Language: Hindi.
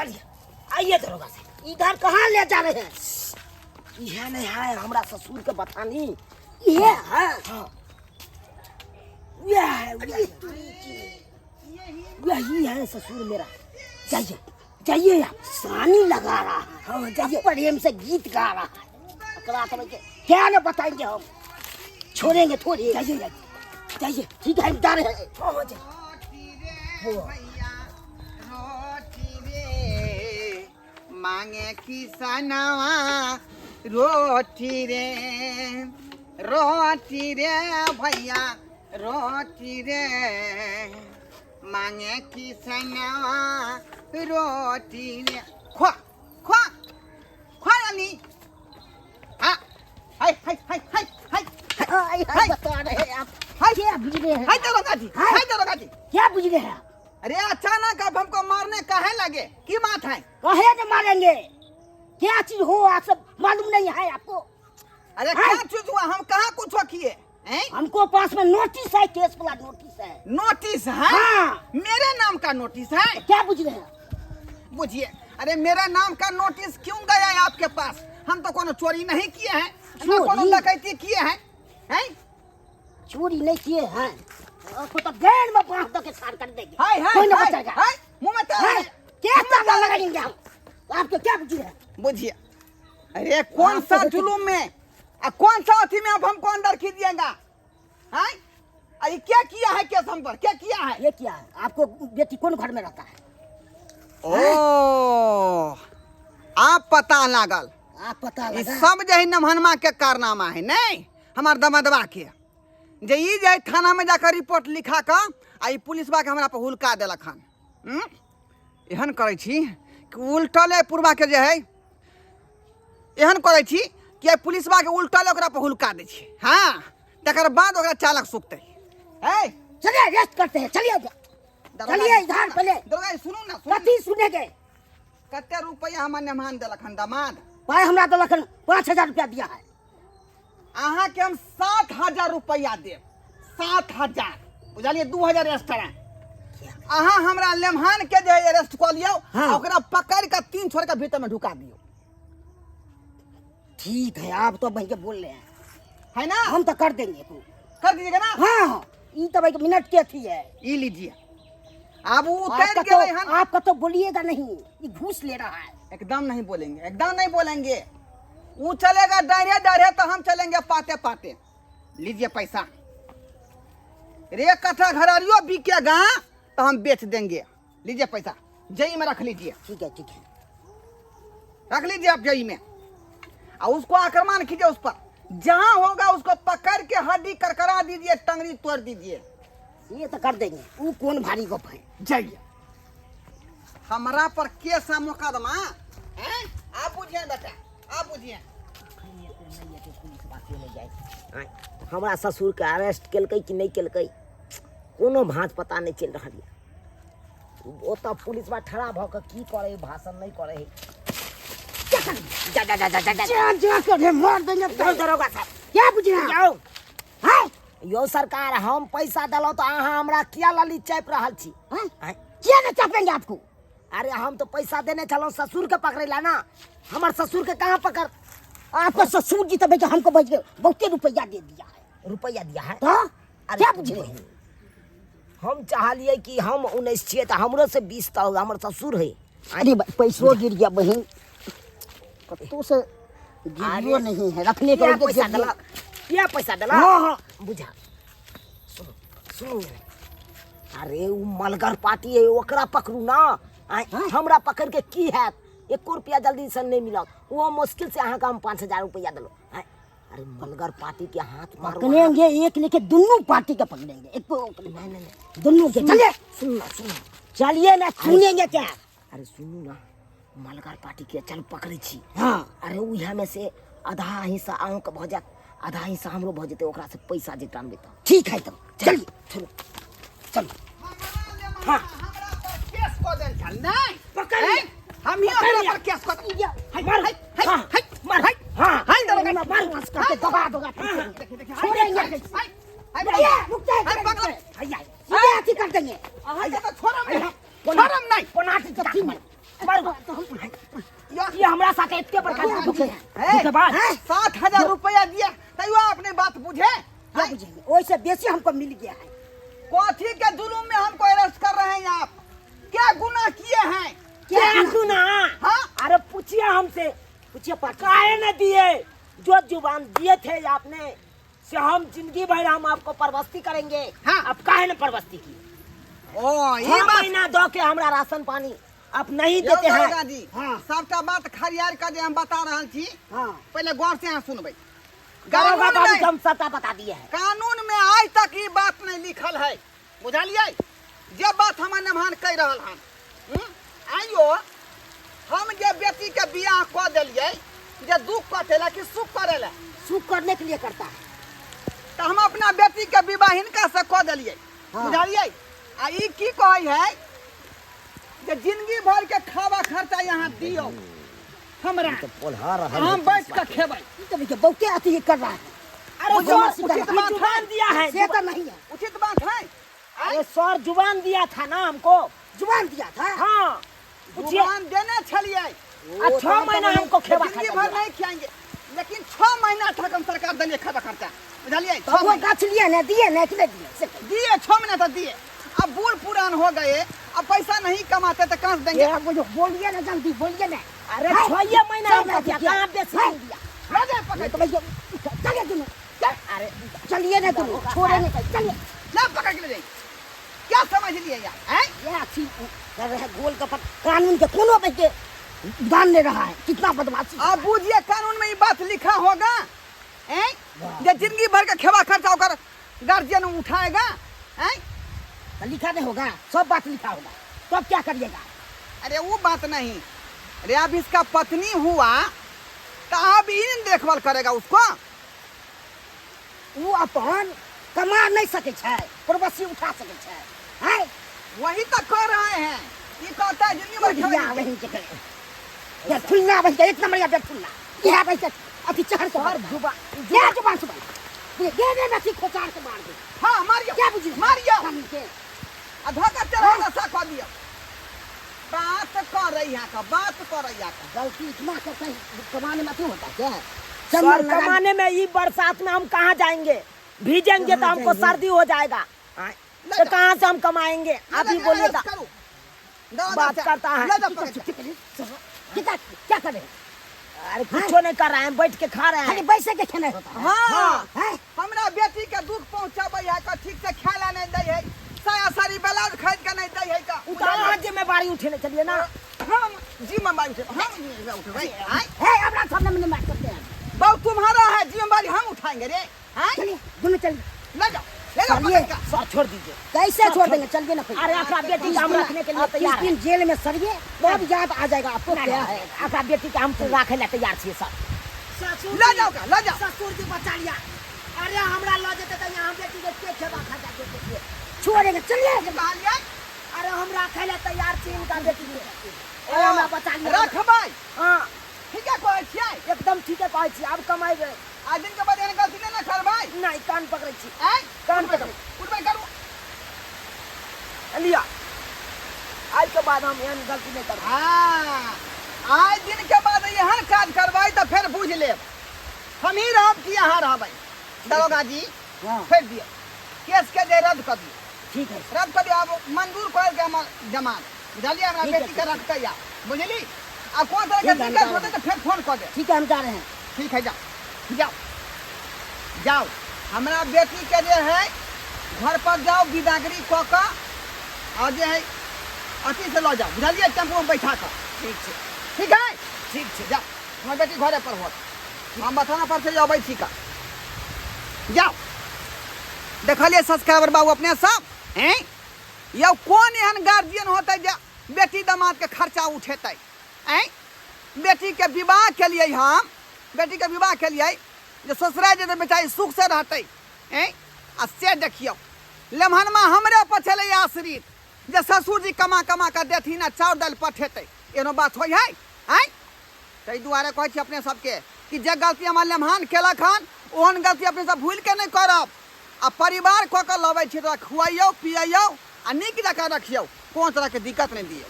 चलिए आइए दरोगा साहब, इधर कहाँ ले जा रहे हैं? यह नहीं है हमारा ससुर के बतानी, ये है। हाँ यही है ससुर मेरा। जाइए जाइए, आप सानी लगा रहा है। हाँ जाइए, प्रेम से गीत गा रहा है। क्या न बताएंगे हम, छोड़ेंगे थोड़ी। जाइए जाइए जाइए, ठीक है बता रहे हैं। हाँ जाइए। मांगे किसनवा रोटी रे भैया रोटी रे, मांगे किसनवा रोटी रे। खा खा खा रानी। हाँ हाय हाय हाय हाय हाय हाय बता रहे हैं आप। क्या बुझ रहे हैं? हाय दरोगा जी, हाय दरोगा जी। क्या बुझ रहे हैं? अरे अचानक आप हमको मारने काहे लगे, की बात है? कहे न मारेंगे, क्या चीज हो आप सब मालूम नहीं है आपको? अरे क्या चीज हुआ, हम कहाँ कुछ किए? हमको पास में नोटिस है, केस वाला नोटिस है। नोटिस है? हाँ। मेरे नाम का नोटिस है? क्या बुझ रहे हैं? बुझिए, अरे मेरा नाम का नोटिस क्यों गया है आपके पास? हम तो कोनो चोरी नहीं किए हैं, ना कोनो डकैती किए हैं। हैं? चोरी नहीं किए हैं, आपको तो गेंद में बांध के सार कर देंगे। हाय हाय कोई न हाय, बचेगा। हाय, मुंह में तो क्या ताला लगाएंगे हम? आपको क्या बुझ रहे हैं? बुझिए, अरे कौन सा जुलूम में, कौन सा अथी में आप हमको अंदर खींचिएगा? हैं? अरे क्या किया है केस हम पर, क्या किया है? ये क्या है? आपको बेटी कौन घर में रहता है? ओ, आप पता लागल, आप पता लगा? सब जही नमहनमा के कारनामा है नहीं, हमार दमदबा के जे ई जे थाना में जाकर रिपोर्ट लिखा कर आई पुलिस बा के हमरा पर हुलका देलक हन। एहन करे छी कि उल्टले पूर्वा के जे है, एहन करे छी कि आई पुलिस बा के उल्टले ओकरा पर हुलका दे छी। हाँ, तकर बाद ओकरा चालक सुखते है। चलिए रेस्ट करते हैं, चलिए चलिए इधर पहले। दरोगा सुनू ना, सुनू। कथी सुनेगे? कते रुपया हमर नेमान देलक हन दामाद? पाए हमरा तो लखन 5000 रुपया दिया है। अहाँ के हम 7000 रुपया देव, 7000 बुझलिए, 2000 एक्स्ट्रा। अहाँ हमरा लेमहान के जे अरेस्ट कऽ लियो, हाँ। ओकरा पकड़ के 3 छोर के भीतर में ढुका दियो। ठीक है, आप तो भाई के बोल रहे हैं, है ना? हम तो कर देंगे। कर दीजिएगा ना? हाँ, ये तो भाई मिनट की अथी है। ये लीजिए, अब वो उतर गए हन। आपका तो बोलिएगा नहीं, ये घूस ले रहा है। एकदम नहीं बोलेंगे, एकदम नहीं बोलेंगे। वो चलेगा डायरे डायरे तो हम चलेंगे पाते पाते। लीजिए पैसा, रे कट्ठा घरारियो बिकेगा तो हम बेच देंगे। लीजिए पैसा, जई में रख लीजिए। ठीक है ठीक है, रख लीजिए आप जई में, और उसको आक्रमण कीजिए उस पर। जहां होगा उसको पकड़ के हड्डी करकरा दीजिए, टंगड़ी तोड़ दीजिए। ये तो कर देंगे, वो कौन भारी गप है। जाइए, हमारा पर केस है मुकदमा। आप बुझिए बेटा, आप बुझिए। हमारा ससुर के अरेस्ट केलकै कि नहीं केलकै, कोनो भांज पता नहीं चल रहा है। वो तो पुलिस बा ठड़ा भ के की करे, भाषण नहीं करे है। जा जा जा जा जा जा जा के मार देंगे दरोगा साहब। क्या बुझ रहे हो? हां यो सरकार, हम पैसा दलो तो अहाँ हमरा किया लाली चाप रहल छी? हैं किया न चापेंगे आपको? अरे हम तो पैसा देने चलो ससुर के पकड़ेला ना, हमार ससुर के कहाँ पकड़? आपका ससुर जी तो बेटा हमको बहुत रुपया दे दिया है। रुपया दिया है तो क्या बुझ रहे हैं? हम चाहलिए कि हम 19 छिए तो हमरो से 20 तो हमार ससुर है। अरे पैसो गिर गया बहन, कतो से गिरियो नहीं है रखने के लिए। पैसा दला, क्या पैसा दला? हाँ हाँ बुझा। सुनो सुनो, अरे वो मलगर पार्टी है, ओकरा पकड़ू ना। हमरा पकड़ के की है? 1 रुपया जल्दी से नहीं मिला, वो मुश्किल से अहाँ का हम 5000 रुपया दलो। अरे मलगर पार्टी के हाथ पकड़ेंगे, एक लेके दोनों पार्टी के पकड़ेंगे। एक को नहीं दोनों के। चलिए सुनो सुनो, चलिए ना, सुनेंगे क्या? अरे सुनो ना, मलगर पार्टी के चल पकड़े छी। हाँ, अरे उहा में से आधा हिस्सा अहूँ के भ जात, आधा हिस्सा हमरो भ जेते, ओकरा से पैसा जिटान देता। ठीक है तब चलिए, चलो चलो। हाँ केस को देन चल नहीं पकड़, हम ही ओकरा पर केस को दिया। हाय मार, हाय हाय मार, हाय हाँ हाय दरोगा मार मार के दबा दोगा। छोड़ेंगे। हाय हाय रुक जाए, हाय पकड़, हाय ये अथी कर देंगे। हाय तो छोड़म नहीं, छोड़म नहीं। कोनाटी जत्ती में ये हमरा साथे इतने बड़का धोखेबाज 7,000 रुपया दिया तैयो आपने बात बुझे क्या बुझेंगे वैसे बेसी हमको मिल गया है कथी के जुलूम में हमको अरेस्ट कर रहे हैं आप क्या गुनाह किए हैं क्या गुनाह हाँ? अरे पूछिए हमसे पूछिए काहे न दिए जो जुबान दिए थे आपने से हम जिंदगी भर हम आपको परवस्ती करेंगे हाँ। अब काहे न परवस्ती की ओ ये 6 महीना दो के हमरा राशन पानी आप नहीं देते हैं जी हाँ। सबका बात खरियार का जे हम बता रहे छी हाँ। पहले गौर से यहाँ सुनबे दरोगा कानून बाबू में- को हम सत्ता बता दिए हैं कानून में आज तक ये बात नहीं लिखल है बुझलिए जे बात हम नमहान कह रहल हन आइयो हम जे बेटी के बियाह कऽ देलिए जे दुख कटेला कि सुख करेला सुख करने के लिए करता है तो हम अपना बेटी के विवाह हिनका से कऽ देलिए हाँ। बुझलिए आ ई की कहै है जे जिंदगी भर के खावा खर्चा यहाँ दियो हमरा हम बैठ के खेबै तो देखिए बहुते अति कर रहा है अरे मुझे सर उचित उचित बात जुबान है। दिया है से तो नहीं है उचित बात है अरे सर जुबान दिया था ना हमको जुबान दिया था हाँ पूछिए जुबान देने छलिए 6 महीना हमको खेवा जिंदगी खा भर नहीं खिलाएंगे लेकिन 6 महीना तक हम सरकार दिए खावा खर्चा बुझलिए तो वो गाछ लिए ना दिए ना कि नहीं दिए दिए 6 महीना तक दिए अब बूढ़ पुरान हो गए अब पैसा नहीं कमाते तो कहाँ से देंगे ये वो जो बोलिए ना जल्दी बोलिए ना अरे 6 महीना हमको दिया कहाँ बेच दिया ले जाए पकड़ तो भैया चलिए तुम अरे चलिए ना तुम छोड़े नहीं चलिए ले पकड़ के ले जाइए क्या समझ लिए यार हैं ये अच्छी कर रहे हैं गोल का कानून के कोनो पे के दान ले रहा है कितना बदमाशी आप बुझिए कानून में ये बात लिखा होगा हैं जे जिंदगी भर का खेवा खर्चा होकर गार्जियन उठाएगा हैं लिखा नहीं होगा सब बात लिखा होगा तो अब क्या करिएगा अरे वो बात नहीं अरे अब इसका पत्नी हुआ तो अब इन देखभाल करेगा उसको वो अपन कमा नहीं सके छै प्रवासी उठा सके छै हैं वही तो कर रहे हैं ये कहता है जिंदगी भर बढ़िया खेवा- वही के ये फुलना वही के एक नंबर या फुलना ये भाई के अति चढ़ के हर जुबा ये जुबान सुबह ये ने नथी खोचार के मार दे हाँ मारियो क्या बुझी मारियो कानून के धोखा तेरा नशा कर दिया बात कर रही है का बात कर रही है का गलती इतना करते हैं कमाने में क्यों होता क्या सर कमाने में ये बरसात में हम कहाँ जाएंगे भीजेंगे तो हमको सर्दी हो जाएगा तो कहाँ से हम कमाएंगे आप ही बोलिएगा बात करता है कितना क्या कर रहे हैं अरे कुछ नहीं कर रहे हैं बैठ के खा रहे खाली हैं पैसे के खेने होता है हाँ हैं हमरा बेटी के दुख पहुंचाबै है का ठीक से खाना नहीं दे है साया सारी ब्लाउज खरीद के नहीं दे है का उतारा जिम्मेवारी उठेने चलिए ना हम जिम्मेवारी उठे हम उठे है अपना सामने में मार करते हैं बहु तुम्हारा है जिम्मेवारी हम उठाएंगे रे हैं चलिए दोनों चलिए ले जाओ चलिए। पकड़ के। सर छोड़ दीजिए कैसे छोड़ देंगे चलिए ना अरे आपका बेटी का हम रखने के लिए तैयार है दिन जेल में सरिए तब याद आ जाएगा आपको क्या है आपका बेटी का हम रखे ला तैयार छे सर ले जाओ का ले जाओ ससुर जी बचा लिया अरे हमरा लो जेते त यहाँ बेटी के के खेबा खा जाते छोड़ेंगे चलिए कहा लिया अरे हम रखे ला तैयार छी इनका बेटी के अरे हमरा बचा लिया रखबै हां ठीक है कहै छियै एकदम ठीक है कहै छी अब कमाएबे आज दिन के बाद एहन गलती नहीं ना करबै नहीं कान पकड़े छी हैं कान पकड़ उठबै करू लिया आज के बाद हम एहन गलती नहीं करब हाँ आज दिन के बाद एहन काज करबै तो फिर बुझ लेब हम ही रहब कि यहाँ रहबै दरोगा जी हां फेर दियो केस के जे रद्द कर दियो ठीक है रद्द कर दियो अब मंजूर कर के हम जमान बुझलिए हमरा ठीक है, बेटी के ठीक रख या बुझली अब कौन तरह के ठीक है, दिक्कत हम होते तो फिर फोन कर दे ठीक है हम जा रहे हैं ठीक है जाओ जाओ जाओ हमरा बेटी के जे है घर पर जाओ विदागरी कऽ के और जे है अथी से लो जाओ बुझलिए टेम्पो में बैठा कर ठीक छे ठीक है ठीक है जाओ हमर बेटी घरे पर होत हम बताना पर से अबै छी का जाओ देखलिए सब्सक्राइबर बाबू अपने सब हैं यौ कौन एहन गार्जियन होते जे बेटी दामाद के खर्चा उठेतै हैं बेटी के विवाह के लिए हम बेटी के विवाह के लिए जे ससुराल जे बेचारी सुख से रहते हैं आ से देखियो लेमहनमा हमरे पर चले आश्रित जे ससुर जी कमा कमा के देथिन आ चाउर दालि पठेतै एनो बात होइ है हैं ताहि दुआरे कहै छी अपने सबके कि जे गलती हमर लेमहान केलक हन ओहन गलती अपने सब भूल के नहीं करब आ परिवार कऽ के लबै छी तऽ खुआइयौ पियैयौ आ नीक जकाँ रखियौ कोनो तरह के दिक्कत नहीं दियौ